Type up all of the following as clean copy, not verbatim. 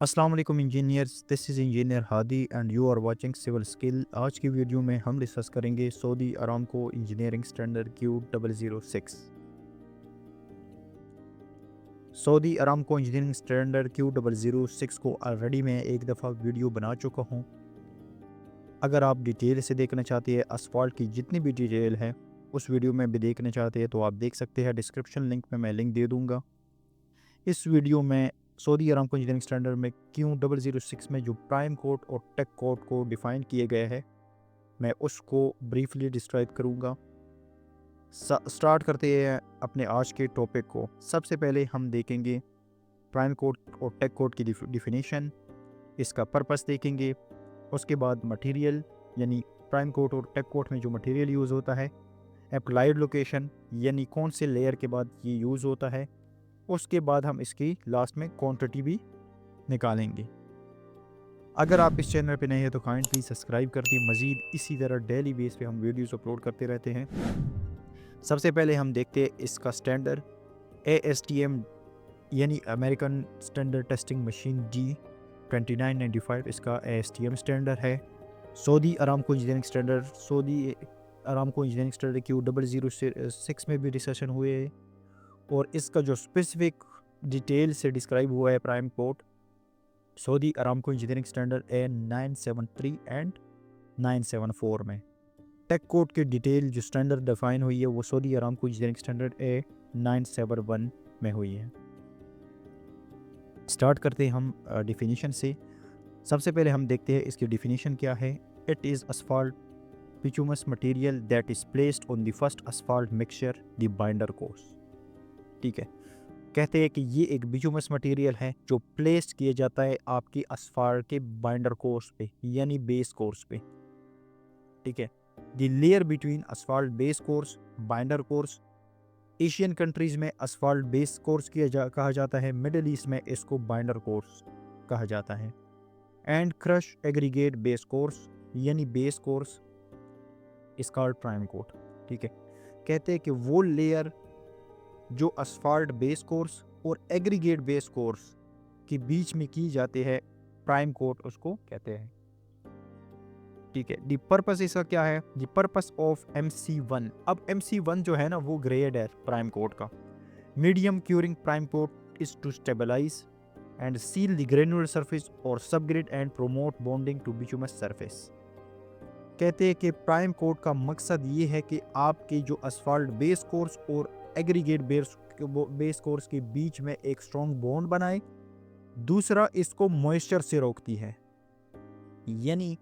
अस्सलाम वालेकुम engineers, this is engineer Hadi and you are watching civil skill. आज की वीडियो में हम डिस्कस करेंगे Saudi Aramco engineering standard Q006। Saudi Aramco engineering standard Q006 को ऑलरेडी मैं एक दफ़ा वीडियो बना चुका हूँ। अगर आप डिटेल से देखना चाहते हैं असफाल्ट की जितनी भी डिटेल है उस वीडियो में भी देखना चाहते हैं तो आप देख सकते हैं, डिस्क्रिप्शन लिंक में मैं लिंक दे दूँगा। इस वीडियो में सऊदी अरामको इंजीनियरिंग स्टैंडर्ड में Q006 में जो प्राइम कोड और टेक कोड को डिफ़ाइन किए गए हैं, मैं उसको ब्रीफली डिस्क्राइब करूँगा। स्टार्ट करते हैं अपने आज के टॉपिक को। सबसे पहले हम देखेंगे प्राइम कोड और टेक कोड की डिफिनीशन, इसका पर्पस देखेंगे। उसके बाद मटेरियल, यानी प्राइम कोड और टेक कोड में जो मटेरियल यूज़ होता है। अप्लाइड लोकेशन, यानी कौन से लेयर के बाद ये यूज़ होता है। उसके बाद हम इसकी लास्ट में क्वांटिटी भी निकालेंगे। अगर आप इस चैनल पे नए हैं तो काइंडली सब्सक्राइब कर दिए। मज़ीद इसी तरह डेली बेस पे हम वीडियोस अपलोड करते रहते हैं। सबसे पहले हम देखते हैं इसका स्टैंडर्ड ASTM, यानी American standard testing machine G2995 इसका ASTM स्टैंडर्ड है। Saudi Aramco engineering standard Q006 में भी डिस्कशन हुए हैं और इसका जो स्पेसिफिक डिटेल से डिस्क्राइब हुआ है prime code Saudi Aramco engineering standard A973 and 974 में। टेक कोड की डिटेल जो स्टैंडर्ड डिफाइन हुई है वो Saudi Aramco engineering standard A971 में हुई है। स्टार्ट करते हैं हम डिफिनीशन से। सबसे पहले हम देखते हैं इसकी डिफिनीशन क्या है। It is asphalt bituminous material that is placed on the first asphalt mixture the binder course। ठीक है, कहते हैं कि ये एक बिचुमस मटेरियल है जो प्लेस किया जाता है आपकी असफाल्ट के बाइंडर कोर्स पे, यानी बेस कोर्स पे। ठीक है, the layer between asphalt base course binder course. Asian countries में असफाल्ट बेस कोर्स कहा जाता है, मिडिल ईस्ट में इसको बाइंडर कोर्स कहा जाता है। And crush aggregate base course, यानी base course is called prime coat. ठीक है, कहते हैं कि वो लेयर जो असफाल्ट बेस कोर्स और एग्रीगेट बेस कोर्स के बीच में की जाती है, प्राइम कोट उसको कहते हैं। ठीक है, द पर्पस इसका क्या है। The purpose of MC1। अब MC1 जो है ना वो ग्रेड है प्राइम कोट का। Medium curing prime coat is to stabilise and seal the granular surface और subgrade and promote bonding to bituminous surface. कहते हैं कि प्राइम कोट का मकसद ये है कि आपके जो असफाल्ट बेस कोर्स और एग्रीगेट बेस कोर्स के बीच में एक स्ट्रॉन्ग बॉन्ड बनाए। दूसरा, इसको मॉइस्चर से रोकती है, यानी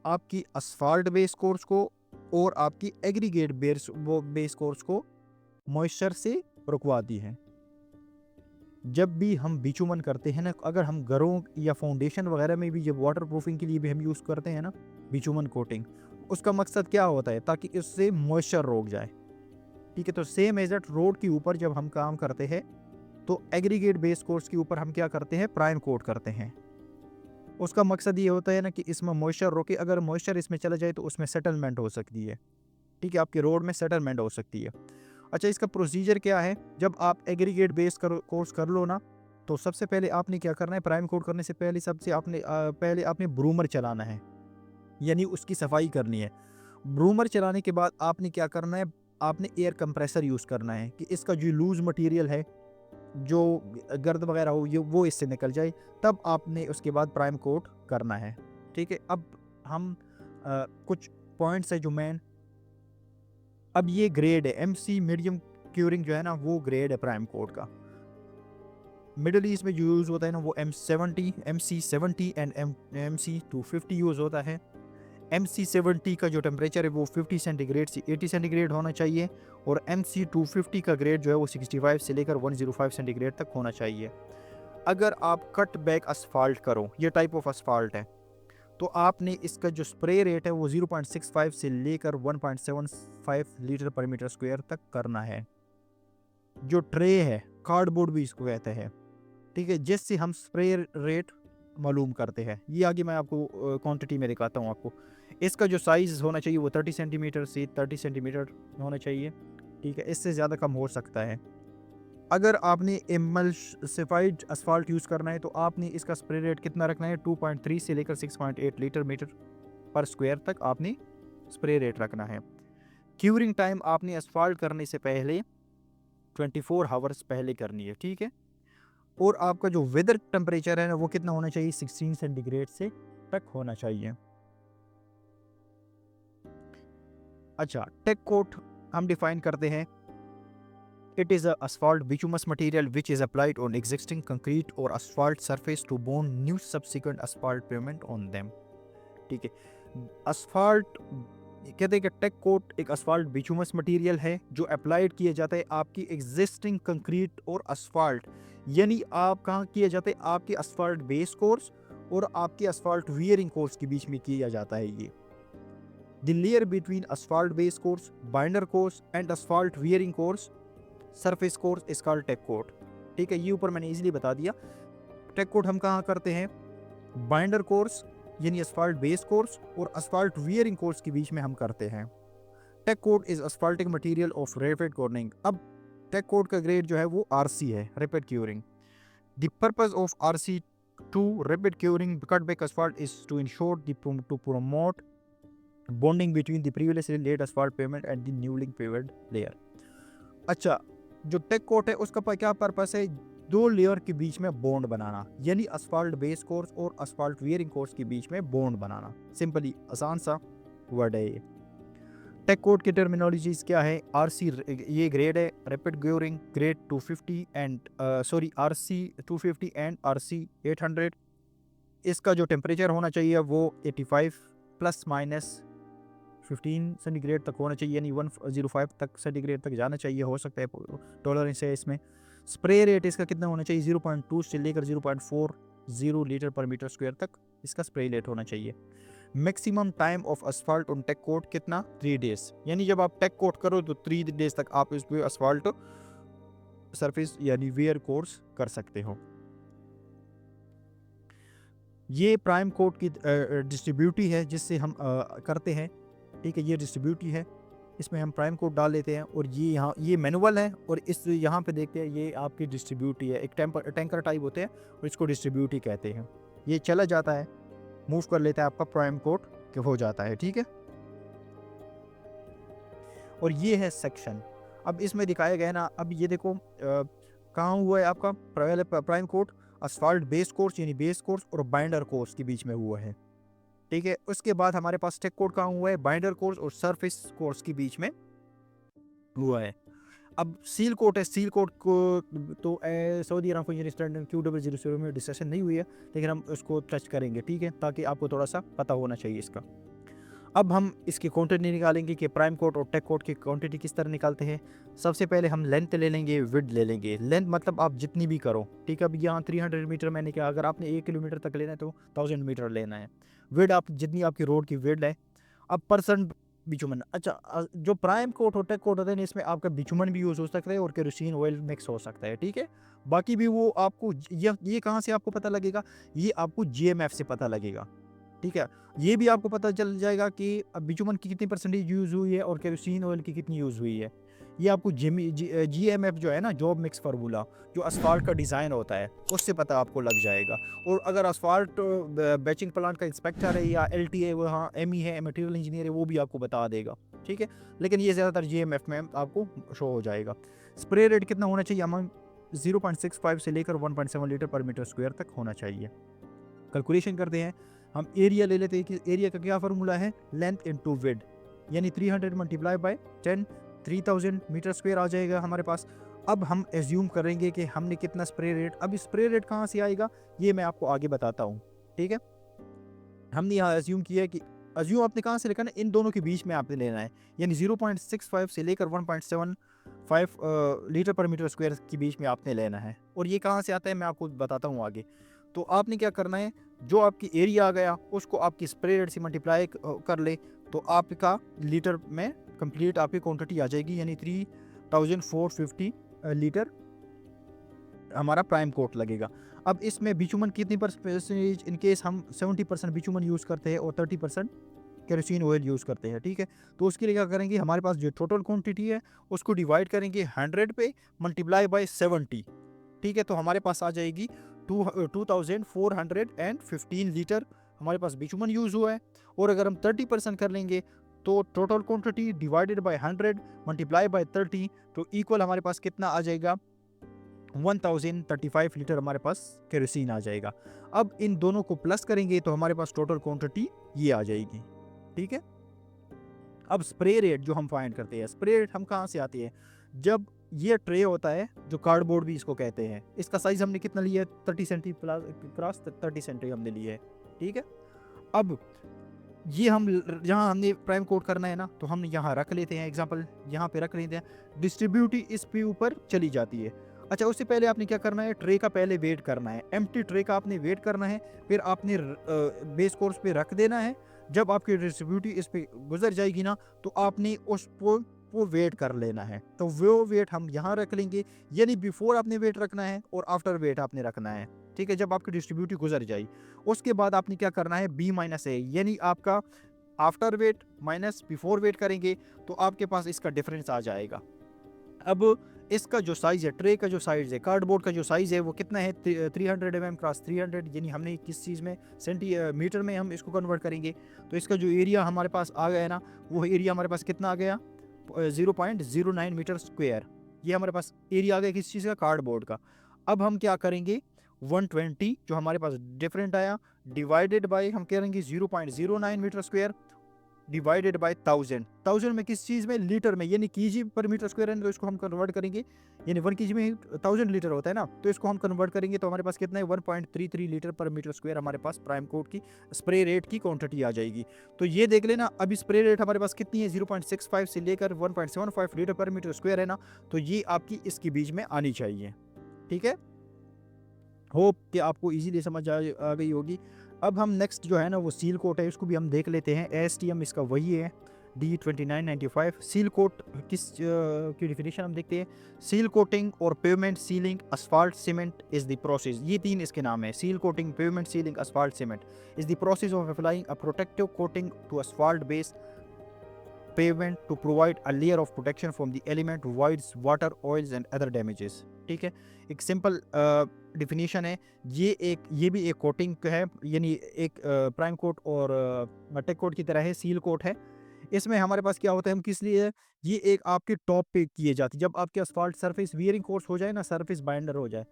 आपकी असफाल्ट बेस कोर्स को और आपकी एग्रीगेट बेस कोर्स को मॉइस्चर से रुकवाती है। जब भी हम बिचुमन करते हैं ना, अगर हम घरों या फाउंडेशन वगैरह में भी जब वाटर प्रूफिंग के लिए भी हम यूज़ करते हैं ना बिचुमन कोटिंग, उसका मकसद क्या होता है, ताकि इससे मॉइस्चर रोक जाए। ठीक है, तो सेम एज एट रोड के ऊपर जब हम काम करते हैं तो एग्रीगेट बेस कोर्स के ऊपर हम क्या करते हैं, प्राइम कोट करते हैं। उसका मकसद ये होता है ना कि इसमें मॉइस्चर रोके, अगर मॉइस्चर इसमें चला जाए तो उसमें सेटलमेंट हो सकती है। ठीक है, आपके रोड में सेटलमेंट हो सकती है। अच्छा, इसका प्रोसीजर क्या है। जब आप एग्रीगेट बेस कोर्स कर लो ना, तो सबसे पहले आपने क्या करना है, प्राइम कोट करने से पहले पहले आपने ब्रूमर चलाना है, यानी उसकी सफाई करनी है। ब्रूमर चलाने के बाद आपने क्या करना है, आपने एयर कंप्रेसर यूज़ करना है कि इसका जो लूज मटेरियल है, जो गर्द वगैरह हो, ये वो इससे निकल जाए। तब आपने उसके बाद प्राइम कोट करना है। ठीक है, अब हम कुछ पॉइंट्स है जो मेन। अब ये ग्रेड है MC मीडियम क्यूरिंग जो है ना वो ग्रेड है प्राइम कोट का। मिडिल ईस्ट में जो यूज़ होता है ना वो MC70 एंड MC250 यूज़ होता है। MC70 का जो टेम्परेचर है वो 50 सेंटीग्रेड से 80 सेंटीग्रेड होना चाहिए और MC250 का ग्रेड जो है वो 65 से लेकर 105 सेंटीग्रेड तक होना चाहिए। अगर आप कट बैक असफाल्ट करो, ये टाइप ऑफ असफाल्ट है, तो आपने इसका जो स्प्रे रेट है वो 0.65 से लेकर 1.75 लीटर पर मीटर स्क्वायर तक करना है। जो ट्रे है, कार्डबोर्ड भी इसको कहते हैं। ठीक है, जिससे हम स्प्रे रेट मालूम करते हैं। ये आगे मैं आपको क्वांटिटी में दिखाता हूँ आपको। इसका जो साइज़ होना चाहिए वो 30 सेंटीमीटर से 30 सेंटीमीटर होना चाहिए। ठीक है, इससे ज़्यादा कम हो सकता है। अगर आपने एमल्सिफाइड असफाल्ट यूज़ करना है तो आपने इसका स्प्रे रेट कितना रखना है, 2.3 से लेकर 6.8 लीटर मीटर पर स्क्वायर तक आपने स्प्रे रेट रखना है। क्यूरिंग टाइम आपने असफाल्ट करने से पहले 24 हावर्स पहले करनी है, ठीक है। और आपका जो वेदर टेम्परेचर है ना वो कितना होना चाहिए, 16 सेंटीग्रेड से तक होना चाहिए। अच्छा, टेक कोट हम डिफाइन करते हैं, it is a asphalt bituminous material which is applied on existing concrete or asphalt surface to bond new subsequent asphalt pavement on them। ठीक है, asphalt कहते हैं कि टेक कोट एक asphalt bituminous material है जो अप्लाइड किया जाता है आपकी एग्जिस्टिंग कंक्रीट और asphalt, यानी आप कहाँ किया जाता है, आपके asphalt बेस कोर्स और आपके asphalt वियरिंग कोर्स के बीच में किया जाता है। ये the layer between asphalt base course, binder course and asphalt wearing course surface course is called tack coat. ठीक है, ये ऊपर मैंने इजीली बता दिया। टेक कोट हम कहाँ करते हैं, बाइंडर कोर्स यानी असफाल्ट बेस कोर्स और असफाल्ट वियरिंग कोर्स के बीच में हम करते हैं। Tack coat is asphaltic material of rapid curing. अब टेक कोट का ग्रेड जो है वो आरसी है, rapid curing. The purpose of RC to rapid curing cut back asphalt is to ensure to promote bonding between the previously laid asphalt pavement and the newly paved layer. अच्छा, जो take coat है उसका क्या purpose है, दो layer के बीच में बॉन्ड बनाना, यानी असफाल्ट बेस कोर्स और असफाल्ट वियरिंग कोर्स के बीच में बॉन्ड बनाना। सिंपली आसान सा वर्ड है ये। टेक कोट की टर्मिनोलॉजीज क्या है, आरसी ये ग्रेड है, rapid curing grade 250 and RC 250 and RC 800। इसका जो टेम्परेचर होना चाहिए वो 85 प्लस माइनस 15 सेंटीग्रेड तक होना चाहिए, यानी 105 तक सेंटीग्रेड तक जाना चाहिए, हो सकता है टॉलरेंस है इसमें। स्प्रे रेट इसका कितना होना चाहिए, 0.2 से लेकर 0.40 लीटर पर मीटर स्क्वायर तक इसका स्प्रे रेट होना चाहिए। Maximum time of asphalt on tack coat कितना, 3 डेज, यानी जब आप टेक कोट करो तो 3 डेज तक आप इस पर असफाल्ट सरफेस यानी वेयर कोर्स कर सकते हो। ये प्राइम कोट की डिस्ट्रीब्यूटी है जिससे हम करते हैं। ठीक है, ये डिस्ट्रीब्यूटी है, इसमें हम प्राइम कोड डाल लेते हैं और ये यहाँ ये मैनुअल है और इस यहाँ पे देखते हैं ये आपकी डिस्ट्रीब्यूटी है, एक टैंकर टाइप होते हैं और इसको डिस्ट्रीब्यूटी कहते हैं। ये चला जाता है, मूव कर लेता है, आपका प्राइम कोड हो जाता है। ठीक है, और ये है सेक्शन। अब इसमें दिखाया गया है ना, अब ये देखो कहाँ हुआ है आपका prime code, asphalt base course यानी बेस कोर्स और बाइंडर कोर्स के बीच में हुआ है। ठीक है, उसके बाद हमारे पास टेक कोड कहाँ हुआ है, बाइंडर कोर्स और सरफेस कोर्स के बीच में हुआ है। अब सील कोट है, सील कोट को तो Saudi Aramco engineering standard Q000 में डिस्कशन नहीं हुई है, लेकिन हम उसको टच करेंगे। ठीक है, ताकि आपको थोड़ा सा पता होना चाहिए इसका। अब हम इसकी क्वांटिटी निकालेंगे कि प्राइम कोट और टेक कोट की क्वांटिटी किस तरह निकालते हैं। सबसे पहले हम लेंथ ले लेंगे, विड्थ ले लेंगे। लेंथ मतलब आप जितनी भी करो, ठीक है। अब यहाँ 300 मीटर मैंने कहा, अगर आपने 1 किलोमीटर तक लेना है तो 1000 मीटर लेना है। विड्थ आप जितनी आपकी रोड की विड्थ है। अब परसेंट बिचुमन, अच्छा जो प्राइम कोट और टेक कोट होते हैं इसमें आपका बिचुमन भी यूज़ हो सकता है और केरोसिन ऑयल मिक्स हो सकता है। ठीक है, बाकी भी वो आपको ये कहाँ से आपको पता लगेगा, ये आपको GMF से पता लगेगा। ठीक है, ये भी आपको पता चल जाएगा कि बिचुमन की कितनी परसेंटेज यूज़ हुई है और केरोसिन ऑयल की कितनी यूज़ हुई है। ये आपको GMF जो है ना, जॉब मिक्स फार्मूला, जो असफाल्ट का डिज़ाइन होता है, उससे पता आपको लग जाएगा। और अगर असफाल्ट बैचिंग प्लांट का इंस्पेक्टर है या LTA वहाँ ME है, मटेरियल इंजीनियर है, वो भी आपको बता देगा। ठीक है, लेकिन ये ज़्यादातर GMF में आपको शो हो जाएगा। स्प्रे रेट कितना होना चाहिए, अमाउंट 0.65 से लेकर 1.7 लीटर पर मीटर स्क्वायर तक होना चाहिए। कैलकुलेशन करते हैं, हम एरिया ले लेते हैं कि एरिया का क्या फार्मूला है, लेंथ इनटू विड्थ, यानी 300 मल्टीप्लाई बाय 10, 3000 मीटर स्क्वायर आ जाएगा हमारे पास। अब हम एज्यूम करेंगे कि हमने कितना स्प्रे रेट, अब स्प्रे रेट कहाँ से आएगा ये मैं आपको आगे बताता हूँ। ठीक है, हमने यहाँ एज्यूम किया है कि एज्यूम आपने कहाँ से लेकर ना, इन दोनों के बीच में आपने लेना है, यानी 0.65 से लेकर 1.75 लीटर पर मीटर स्क्वायर के बीच में आपने लेना है। और ये कहाँ से आता है मैं आपको बताता हूँ आगे। तो आपने क्या करना है, जो आपकी एरिया आ गया उसको आपकी स्प्रे रेट से मल्टीप्लाई कर ले, तो आपका लीटर में कंप्लीट आपकी क्वांटिटी आ जाएगी, यानी 3450 लीटर हमारा प्राइम कोट लगेगा। अब इसमें बिचुमन कितनी परसेंटेज, इन केस हम 70% बिचुमन यूज़ करते हैं और 30% केरोसिन ऑयल यूज़ करते हैं, ठीक है। तो उसके लिए क्या करेंगे, हमारे पास जो टोटल क्वांटिटी है उसको डिवाइड करेंगे 100 पे, मल्टीप्लाई बाय 70, ठीक है। तो हमारे पास आ जाएगी 2415 लीटर हमारे पास बिटुमन यूज़ हुआ है। और अगर हम 30% कर लेंगे तो total quantity divided by 100 multiply by 30, तो इक्वल हमारे पास कितना आ जाएगा, 1035 लीटर हमारे पास केरोसिन आ जाएगा। अब इन दोनों को प्लस करेंगे तो हमारे पास टोटल क्वांटिटी ये आ जाएगी, ठीक है। अब स्प्रे रेट जो हम फाइंड करते हैं, स्प्रे रेट हम कहाँ से आती है, जब ये ट्रे होता है जो कार्डबोर्ड भी इसको कहते हैं, इसका साइज हमने कितना लिया है, 30 सेंटी क्रॉस 30 सेंटी हमने लिया है, ठीक है। अब ये हम जहाँ हमने प्राइम कोट करना है ना, तो हम यहाँ रख लेते हैं, एग्जांपल यहाँ पे रख लेते हैं, डिस्ट्रीब्यूटी इस पे ऊपर चली जाती है। अच्छा, उससे पहले आपने क्या करना है, ट्रे का पहले वेट करना है, एम्प्टी ट्रे का आपने वेट करना है, फिर आपने बेस कोर्स पे रख देना है। जब आपकी डिस्ट्रीब्यूटी इस पे गुजर जाएगी ना, तो आपने उसको वो वेट कर लेना है, तो वो वेट हम यहाँ रख लेंगे, यानी बिफोर आपने वेट रखना है और आफ्टर वेट आपने रखना है, ठीक है। जब आपकी डिस्ट्रीब्यूटी गुजर जाए उसके बाद आपने क्या करना है, बी माइनस ए, यानी आपका after weight minus before weight करेंगे तो आपके पास इसका डिफरेंस आ जाएगा। अब इसका जो साइज़ है, ट्रे का जो साइज़ है, कार्डबोर्ड का जो साइज़ है वो कितना है, 300 mm क्रॉस 300, यानी हमने किस चीज़ में, सेंटीमीटर में हम इसको कन्वर्ट करेंगे। तो इसका जो एरिया हमारे पास आ गया है ना, वो एरिया हमारे पास कितना आ गया, 0.09 मीटर स्क्वायर। ये हमारे पास एरिया आ गया किस चीज़ का, कार्डबोर्ड का। अब हम क्या करेंगे, 120 जो हमारे पास डिफरेंट आया, डिवाइडेड बाय हम करेंगे 0.09 मीटर स्क्वायर, डिवाइडेड बाय 1000 में किस चीज़ में, लीटर में, यानी केजी पर मीटर स्क्वायर है, तो इसको हम कन्वर्ट करेंगे, यानी 1 केजी में 1000 लीटर होता है ना, तो इसको हम कन्वर्ट करेंगे तो हमारे पास कितना है, 1.33 लीटर पर मीटर स्क्वायर हमारे पास प्राइम कोट की स्प्रे रेट की क्वांटिटी आ जाएगी। तो ये देख लेना, अभी स्प्रे रेट हमारे पास कितनी है, 0.65 से लेकर 1.75 लीटर पर मीटर स्क्वायर है ना, तो ये आपकी इसके बीच में आनी चाहिए, ठीक है। होप कि आपको इजीली समझ आ गई होगी। अब हम नेक्स्ट जो है ना वो सील कोट है, उसको भी हम देख लेते हैं। एएसटीएम इसका वही है, D2995। सील कोट की डिफिनेशन हम देखते हैं, सील कोटिंग और pavement sealing asphalt cement is the process, ये तीन इसके नाम है, seal coating, pavement sealing, asphalt cement, is the process of applying a protective coating to asphalt base pavement to provide a layer of protection from the element voids, water, oils and other damages, ठीक है। एक simple definition है, ये भी एक coating है, यानी एक प्राइम कोट और टेक कोट की तरह है, सील कोट है। इसमें हमारे पास क्या होता है, हम किस लिए, ये एक आपके टॉप पे किए जाती है, जब आपके असफाल्ट सरफेस वियरिंग कोर्स हो जाए ना, सरफेस बाइंडर हो जाए,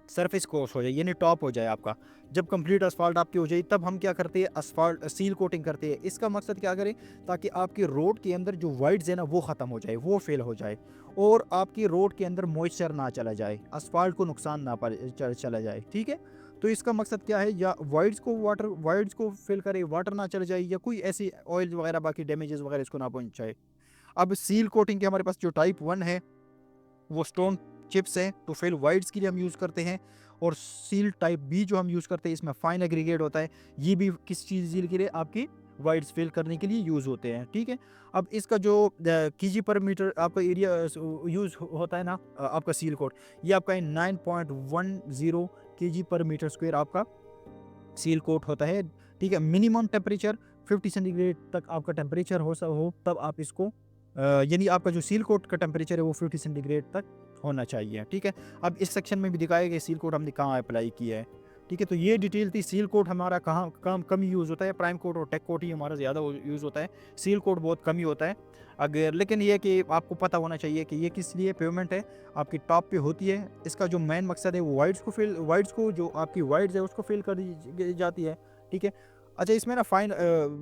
सरफेस कोर्स हो जाए, यानी टॉप हो जाए आपका, जब कंप्लीट असफाल्ट आपकी हो जाए, तब हम क्या करते हैं, असफाल्ट सील कोटिंग करते हैं। इसका मकसद क्या करें, ताकि आपकी रोड के अंदर जो वाइड्स है ना वो ख़त्म हो जाए, वो फेल हो जाए, और आपकी रोड के अंदर मॉइस्चर ना चला जाए, असफाल्ट को नुकसान ना चला जाए, ठीक है। तो इसका मकसद क्या है, या वाइड्स को फिल करे, वाटर ना चला जाए, या कोई ऐसी ऑयल वगैरह बाकी डैमेजेस वगैरह इसको ना पहुँचाए। अब सील कोटिंग के हमारे पास जो टाइप 1 है वो स्टोन चिप्स है, तो फिल वाइड्स के लिए हम यूज़ करते हैं। और सील टाइप बी जो हम यूज़ करते हैं, इसमें फाइन एग्रीगेट होता है, ये भी किस चीज़ के लिए, आपकी वाइड्स फिल करने के लिए यूज़ होते हैं, ठीक है। अब इसका जो केजी पर मीटर आपका एरिया यूज़ होता है ना, आपका सील कोट, ये आपका 9.10 केजी पर मीटर स्क्वायर आपका सील कोट होता है, ठीक है। मिनिमम टेम्परेचर 50 सेंटीग्रेड तक आपका टेम्परेचर हो तब आप इसको यानी आपका जो सील कोट का टेम्परेचर है वो 50 सेंटीग्रेड तक होना चाहिए, ठीक है। अब इस सेक्शन में भी दिखाया गया सील कोट हमने कहाँ अप्लाई किया है, ठीक है। तो ये डिटेल थी, सील कोट हमारा कहाँ कम यूज़ होता है, प्राइम कोट और टेक कोट ही हमारा ज़्यादा यूज़ होता है, सील कोट बहुत कम ही होता है। अगर लेकिन ये कि आपको पता होना चाहिए कि ये किस लिए पेवमेंट है, आपकी टॉप पे होती है, इसका जो मेन मकसद है वो वाइड्स को जो आपकी वाइड्स है उसको फिल कर दी जाती है, ठीक है। अच्छा, इसमें ना फाइन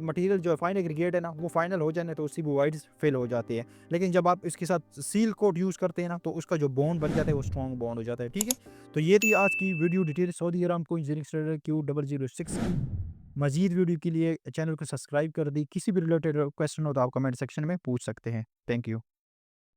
मटेरियल जो फाइन एग्रीगेट है ना, वो फाइनल हो जाने तो उससे वो वाइड्स फेल हो जाते हैं, लेकिन जब आप इसके साथ सील कोट यूज़ करते हैं ना, तो उसका जो बॉन्ड बन जाता है वो स्ट्रॉन्ग बॉन्ड हो जाता है, ठीक है। तो ये थी आज की video detail Saudi Aramco engineering standard Q006 की। मजीद वीडियो के लिए चैनल को सब्सक्राइब कर दी। किसी भी रिलेटेड क्वेश्चन हो तो आप कमेंट सेक्शन में पूछ सकते हैं। Thank you.